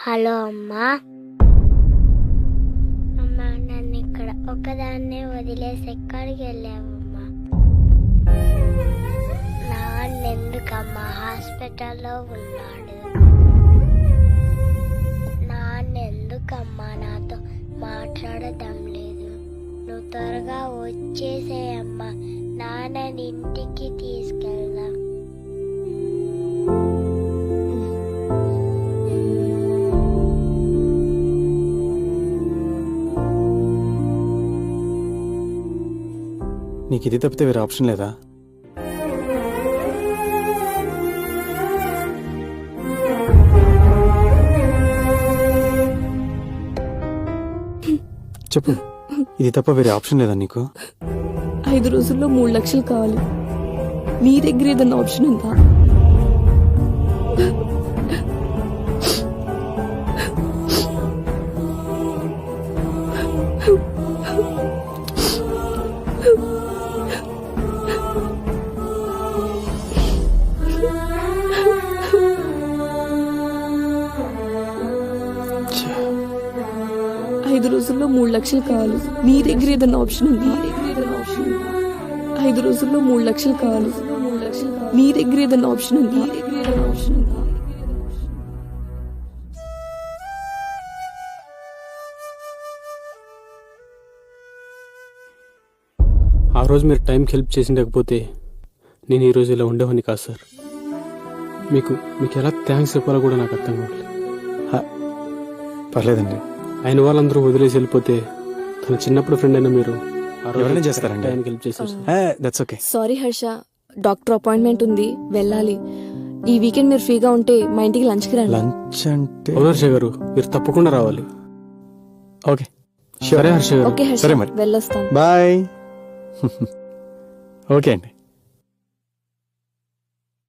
Hello అమ్మా. అమ్మా, నన్ను ఇక్కడ ఒకదాన్నే వదిలేసి ఎక్కడికి వెళ్ళావమ్మా? నాన్నెందుకమ్మా హాస్పిటల్లో ఉన్నాడు? నాన్నెందుకమ్మా నాతో మాట్లాడటం లేదు? నువ్వు త్వరగా వచ్చేసేయమ్మా, నాన్నని ఇంటికి తీసుకెళ్దాం. నీకు ఇది తప్పితే వేరే ఆప్షన్ లేదా? చెప్పు, ఇది తప్ప వేరే ఆప్షన్ లేదా నీకు? 5 రోజుల్లో 3 లక్షలు కావాలి. మీ దగ్గర ఏదన్నా ఆప్షన్ ఉందా? ఐదు రోజుల్లో 3 లక్షలు కావాలి. మీ దగ్గర ఏదన్నా ఆప్షన్ ఉందా? 5 రోజుల్లో 3 లక్షలు కావాలి. మీ దగ్గర ఏదన్నా ఆప్షన్ ఉందా? ఆ రోజు మీరు టైంకి హెల్ప్ చేసిండకపోతే నేను ఈరోజు ఇలా ఉండేవాడిని కాదు సార్. మీకు ఎలా థ్యాంక్స్ చెప్పాలో కూడా నాకు అర్థం కావట్లేదు. పర్లేదండి. ఆయన వాళ్ళందరూ వదిలేసి వెళ్ళిపోతే తన చిన్నప్పుడు ఫ్రెండ్ అయినా మీరు ఎవరైనా చేస్తారండి. ఆయనకి హెల్ప్ చేశారు sir. That's okay. Sorry Harsha, doctor appointment ఉంది, వెళ్ళాలి. ఈ వీకెండ్ మీరు ఫ్రీగా ఉంటే మా ఇంటికి లంచ్కి రండి. లంచ్ అంటే అవును హర్ష గారు, మీరు తప్పకుండా రావాలి. ఓకే, సరే హర్ష గారు. ఓకే హర్ష, సరే మరి. వెళ్ళొస్తాను. బాయ్. ఓకే అండి.